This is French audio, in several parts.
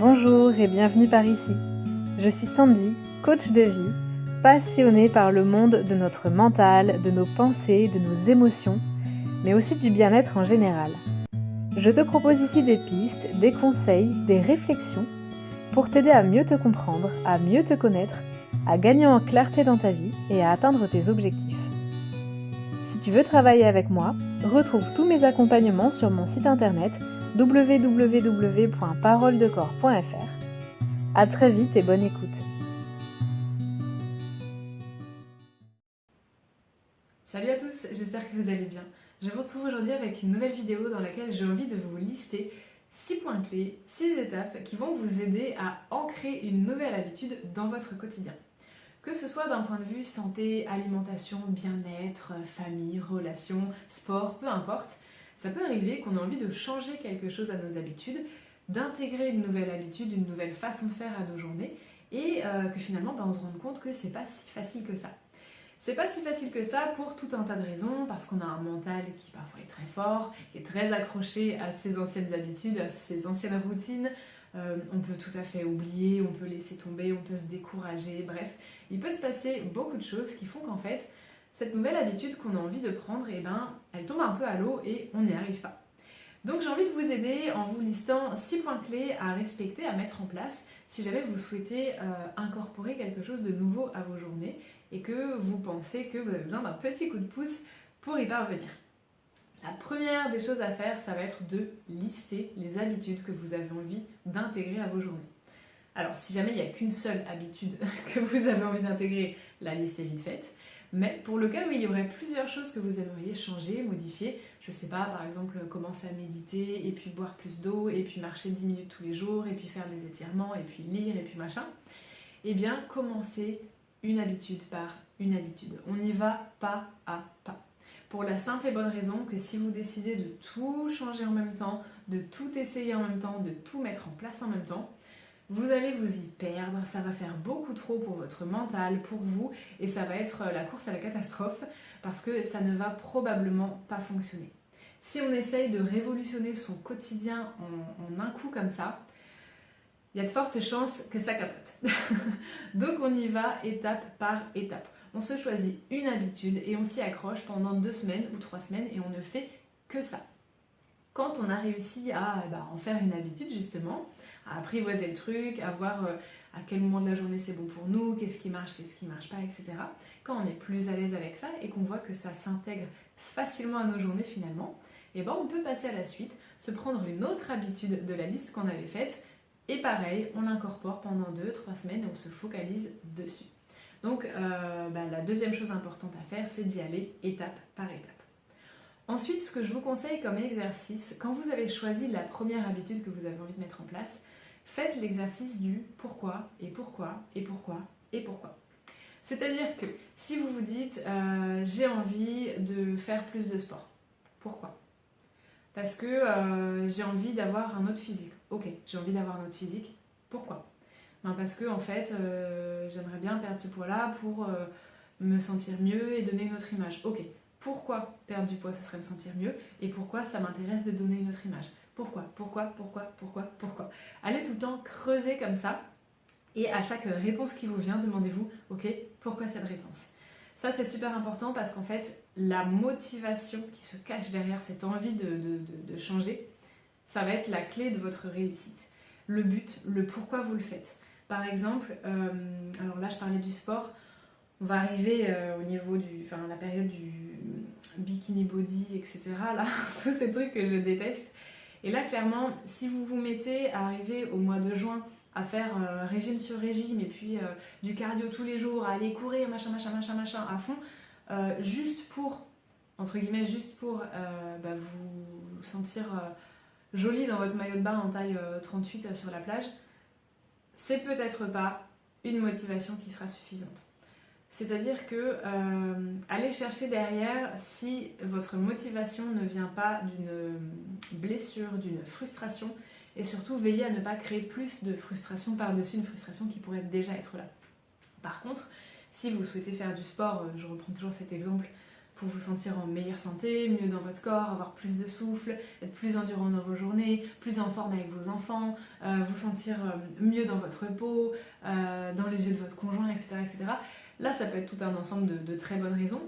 Bonjour et bienvenue par ici. Je suis Sandy, coach de vie, passionnée par le monde de notre mental, de nos pensées, de nos émotions, mais aussi du bien-être en général. Je te propose ici des pistes, des conseils, des réflexions pour t'aider à mieux te comprendre, à mieux te connaître, à gagner en clarté dans ta vie et à atteindre tes objectifs. Si tu veux travailler avec moi, retrouve tous mes accompagnements sur mon site internet www.paroledecor.fr. À très vite et bonne écoute. Salut à tous, j'espère que vous allez bien. Je vous retrouve aujourd'hui avec une nouvelle vidéo dans laquelle j'ai envie de vous lister 6 points clés, 6 étapes qui vont vous aider à ancrer une nouvelle habitude dans votre quotidien. Que ce soit d'un point de vue santé, alimentation, bien-être, famille, relations, sport, peu importe, ça peut arriver qu'on ait envie de changer quelque chose à nos habitudes, d'intégrer une nouvelle habitude, une nouvelle façon de faire à nos journées et que finalement on se rende compte que c'est pas si facile que ça. C'est pas si facile que ça pour tout un tas de raisons, parce qu'on a un mental qui parfois est très fort, qui est très accroché à ses anciennes habitudes, à ses anciennes routines. On peut tout à fait oublier, on peut laisser tomber, on peut se décourager, bref. Il peut se passer beaucoup de choses qui font qu'en fait, cette nouvelle habitude qu'on a envie de prendre, elle tombe un peu à l'eau et on n'y arrive pas. Donc j'ai envie de vous aider en vous listant 6 points clés à respecter, à mettre en place si jamais vous souhaitez incorporer quelque chose de nouveau à vos journées et que vous pensez que vous avez besoin d'un petit coup de pouce pour y parvenir. La première des choses à faire, ça va être de lister les habitudes que vous avez envie d'intégrer à vos journées. Alors si jamais il n'y a qu'une seule habitude que vous avez envie d'intégrer, la liste est vite faite. Mais pour le cas où il y aurait plusieurs choses que vous aimeriez changer, modifier, je sais pas, par exemple commencer à méditer, et puis boire plus d'eau, et puis marcher 10 minutes tous les jours, et puis faire des étirements, et puis lire, et puis machin, eh bien commencez une habitude par une habitude. On y va pas à pas. Pour la simple et bonne raison que si vous décidez de tout changer en même temps, de tout essayer en même temps, de tout mettre en place en même temps, vous allez vous y perdre, ça va faire beaucoup trop pour votre mental, pour vous, et ça va être la course à la catastrophe parce que ça ne va probablement pas fonctionner. Si on essaye de révolutionner son quotidien en un coup comme ça, il y a de fortes chances que ça capote. Donc on y va étape par étape. On se choisit une habitude et on s'y accroche pendant 2 semaines ou 3 semaines et on ne fait que ça. Quand on a réussi à en faire une habitude justement, à apprivoiser le truc, à voir à quel moment de la journée c'est bon pour nous, qu'est-ce qui marche pas, etc. Quand on est plus à l'aise avec ça et qu'on voit que ça s'intègre facilement à nos journées finalement, on peut passer à la suite, se prendre une autre habitude de la liste qu'on avait faite et pareil, on l'incorpore pendant 2-3 semaines et on se focalise dessus. Donc la deuxième chose importante à faire, c'est d'y aller étape par étape. Ensuite, ce que je vous conseille comme exercice, quand vous avez choisi la première habitude que vous avez envie de mettre en place, faites l'exercice du pourquoi et pourquoi et pourquoi et pourquoi. C'est-à-dire que si vous vous dites j'ai envie de faire plus de sport, pourquoi ? Parce que j'ai envie d'avoir un autre physique. Ok, j'ai envie d'avoir un autre physique, pourquoi ? Parce que en fait, j'aimerais bien perdre ce poids-là pour me sentir mieux et donner une autre image. Ok. Pourquoi perdre du poids, ça serait me sentir mieux, et pourquoi ça m'intéresse de donner une autre image. Pourquoi Allez tout le temps creuser comme ça, et à chaque réponse qui vous vient, demandez-vous, ok, pourquoi cette réponse ? Ça, c'est super important parce qu'en fait, la motivation qui se cache derrière cette envie de changer, ça va être la clé de votre réussite. Le but, le pourquoi vous le faites. Par exemple, alors là, je parlais du sport. On va arriver au niveau la période du bikini body, etc. Là, tous ces trucs que je déteste. Et là, clairement, si vous vous mettez à arriver au mois de juin à faire régime sur régime et puis du cardio tous les jours, à aller courir, machin, à fond, juste pour, entre guillemets, vous sentir jolie dans votre maillot de bain en taille 38 sur la plage, c'est peut-être pas une motivation qui sera suffisante. C'est-à-dire que allez chercher derrière si votre motivation ne vient pas d'une blessure, d'une frustration, et surtout veillez à ne pas créer plus de frustration par-dessus une frustration qui pourrait déjà être là. Par contre, si vous souhaitez faire du sport, je reprends toujours cet exemple pour vous sentir en meilleure santé, mieux dans votre corps, avoir plus de souffle, être plus endurant dans vos journées, plus en forme avec vos enfants, vous sentir mieux dans votre peau, dans les yeux de votre conjoint, etc., etc. Là, ça peut être tout un ensemble de très bonnes raisons.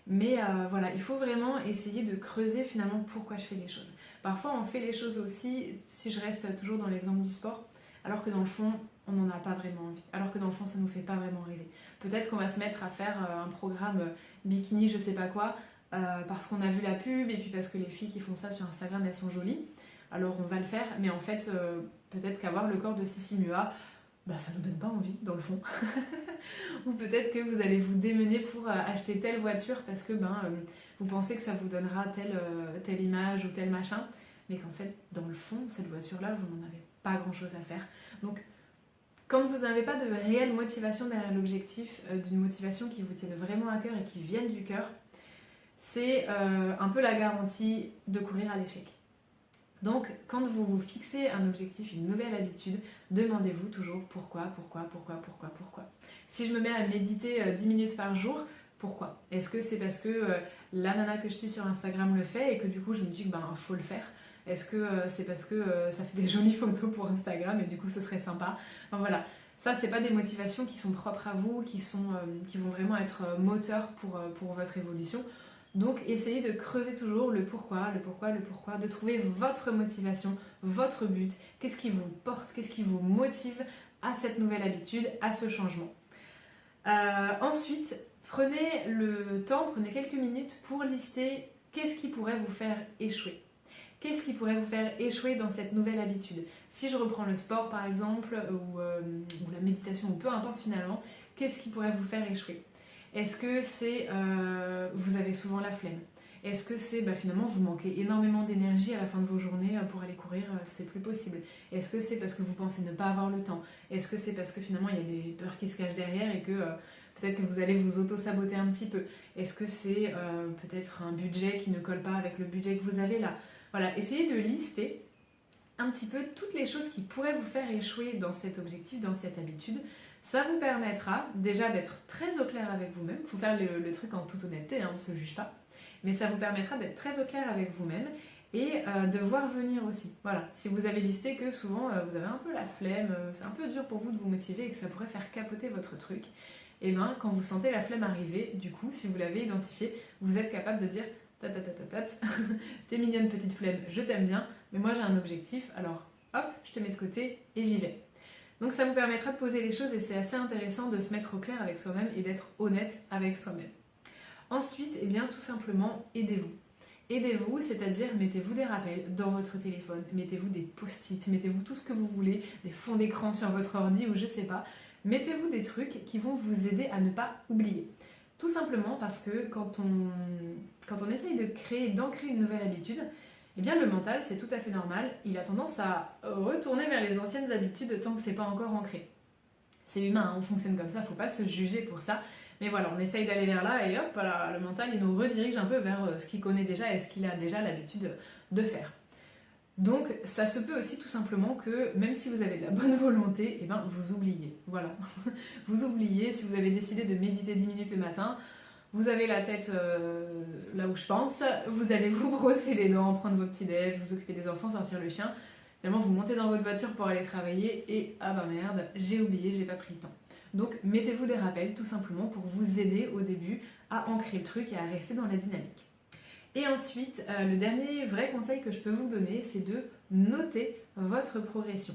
Mais voilà, il faut vraiment essayer de creuser finalement pourquoi je fais les choses. Parfois, on fait les choses aussi, si je reste toujours dans l'exemple du sport, alors que dans le fond, on n'en a pas vraiment envie. Alors que dans le fond, ça ne nous fait pas vraiment rêver. Peut-être qu'on va se mettre à faire un programme bikini, je sais pas quoi, parce qu'on a vu la pub et puis parce que les filles qui font ça sur Instagram, elles sont jolies. Alors on va le faire, mais en fait, peut-être qu'avoir le corps de Sissi Mua, bah, ça ne nous donne pas envie dans le fond. Ou peut-être que vous allez vous démener pour acheter telle voiture parce que vous pensez que ça vous donnera telle image ou tel machin, mais qu'en fait, dans le fond, cette voiture-là, vous n'en avez pas grand-chose à faire. Donc, quand vous n'avez pas de réelle motivation derrière l'objectif, d'une motivation qui vous tienne vraiment à cœur et qui vienne du cœur, c'est un peu la garantie de courir à l'échec. Donc, quand vous vous fixez un objectif, une nouvelle habitude, demandez-vous toujours pourquoi. Si je me mets à méditer 10 minutes par jour, pourquoi? Est-ce que c'est parce que la nana que je suis sur Instagram le fait et que du coup je me dis que faut le faire? Est-ce que c'est parce que ça fait des jolies photos pour Instagram et du coup ce serait sympa? Enfin voilà, ça c'est pas des motivations qui sont propres à vous, qui vont vraiment être moteurs pour votre évolution. Donc essayez de creuser toujours le pourquoi, de trouver votre motivation, votre but, qu'est-ce qui vous porte, qu'est-ce qui vous motive à cette nouvelle habitude, à ce changement. Ensuite, prenez quelques minutes pour lister qu'est-ce qui pourrait vous faire échouer. Qu'est-ce qui pourrait vous faire échouer dans cette nouvelle habitude? Si je reprends le sport par exemple, ou la méditation, ou peu importe finalement, qu'est-ce qui pourrait vous faire échouer? Est-ce que c'est vous avez souvent la flemme? Est-ce que c'est finalement vous manquez énormément d'énergie à la fin de vos journées pour aller courir, c'est plus possible? Est-ce que c'est parce que vous pensez ne pas avoir le temps? Est-ce que c'est parce que finalement il y a des peurs qui se cachent derrière et que peut-être que vous allez vous auto-saboter un petit peu? Est-ce que c'est peut-être un budget qui ne colle pas avec le budget que vous avez là? Voilà, essayez de lister un petit peu toutes les choses qui pourraient vous faire échouer dans cet objectif, dans cette habitude. Ça vous permettra déjà d'être très au clair avec vous-même. Il faut faire le truc en toute honnêteté, on ne se juge pas. Mais ça vous permettra d'être très au clair avec vous-même et de voir venir aussi. Voilà, si vous avez listé que souvent vous avez un peu la flemme, c'est un peu dur pour vous de vous motiver et que ça pourrait faire capoter votre truc, et bien quand vous sentez la flemme arriver, du coup, si vous l'avez identifié, vous êtes capable de dire t'es mignonne petite flemme, je t'aime bien, mais moi j'ai un objectif, alors hop, je te mets de côté et j'y vais. Donc ça vous permettra de poser les choses et c'est assez intéressant de se mettre au clair avec soi-même et d'être honnête avec soi-même. Ensuite, tout simplement, aidez-vous. Aidez-vous, c'est-à-dire mettez-vous des rappels dans votre téléphone, mettez-vous des post-it, mettez-vous tout ce que vous voulez, des fonds d'écran sur votre ordi ou je sais pas. Mettez-vous des trucs qui vont vous aider à ne pas oublier. Tout simplement parce que quand on essaye d'ancrer une nouvelle habitude, le mental, c'est tout à fait normal, il a tendance à retourner vers les anciennes habitudes tant que c'est pas encore ancré. C'est humain, on fonctionne comme ça, faut pas se juger pour ça. Mais voilà, on essaye d'aller vers là et hop, voilà, le mental, il nous redirige un peu vers ce qu'il connaît déjà et ce qu'il a déjà l'habitude de faire. Donc, ça se peut aussi tout simplement que, même si vous avez de la bonne volonté, vous oubliez. Voilà. Vous oubliez, si vous avez décidé de méditer 10 minutes le matin, vous avez la tête là où je pense, vous allez vous brosser les dents, prendre vos petits déj, vous occuper des enfants, sortir le chien. Finalement, vous montez dans votre voiture pour aller travailler et ah bah merde, j'ai oublié, j'ai pas pris le temps. Donc, mettez-vous des rappels tout simplement pour vous aider au début à ancrer le truc et à rester dans la dynamique. Et ensuite, le dernier vrai conseil que je peux vous donner, c'est de noter votre progression.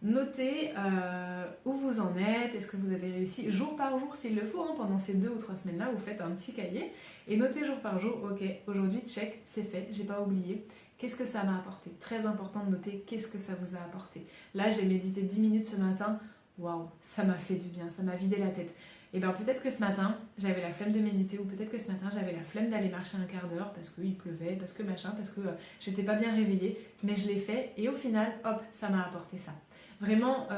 Notez où vous en êtes, est-ce que vous avez réussi, jour par jour s'il le faut, pendant ces 2 ou 3 semaines-là, vous faites un petit cahier et notez jour par jour, ok, aujourd'hui, check, c'est fait, j'ai pas oublié. Qu'est-ce que ça m'a apporté? Très important de noter qu'est-ce que ça vous a apporté. Là, j'ai médité 10 minutes ce matin, waouh, ça m'a fait du bien, ça m'a vidé la tête. Et peut-être que ce matin, j'avais la flemme de méditer ou peut-être que ce matin, j'avais la flemme d'aller marcher un quart d'heure parce qu'il pleuvait, parce que machin, parce que j'étais pas bien réveillée, mais je l'ai fait et au final, hop, ça m'a apporté ça. Vraiment,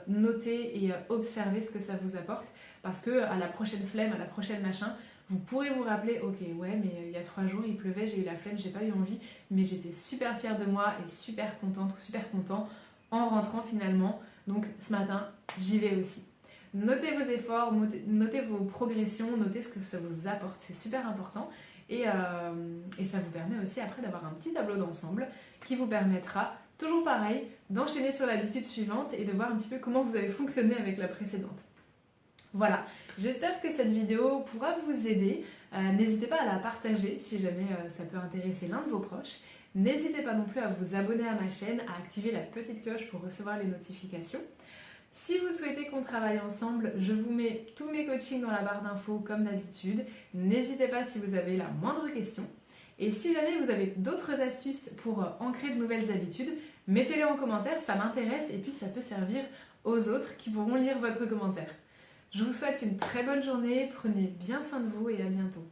notez et observez ce que ça vous apporte parce que à la prochaine flemme, à la prochaine machin, vous pourrez vous rappeler, ok, ouais, mais il y a 3 jours, il pleuvait, j'ai eu la flemme, j'ai pas eu envie, mais j'étais super fière de moi et super contente ou super content en rentrant finalement. Donc ce matin, j'y vais aussi. Notez vos efforts, notez vos progressions, notez ce que ça vous apporte, c'est super important. et ça vous permet aussi après d'avoir un petit tableau d'ensemble qui vous permettra, toujours pareil, d'enchaîner sur l'habitude suivante et de voir un petit peu comment vous avez fonctionné avec la précédente. Voilà, j'espère que cette vidéo pourra vous aider. N'hésitez pas à la partager si jamais ça peut intéresser l'un de vos proches. N'hésitez pas non plus à vous abonner à ma chaîne, à activer la petite cloche pour recevoir les notifications. Si vous souhaitez qu'on travaille ensemble, je vous mets tous mes coachings dans la barre d'infos comme d'habitude. N'hésitez pas si vous avez la moindre question. Et si jamais vous avez d'autres astuces pour ancrer de nouvelles habitudes, mettez-les en commentaire, ça m'intéresse et puis ça peut servir aux autres qui pourront lire votre commentaire. Je vous souhaite une très bonne journée, prenez bien soin de vous et à bientôt.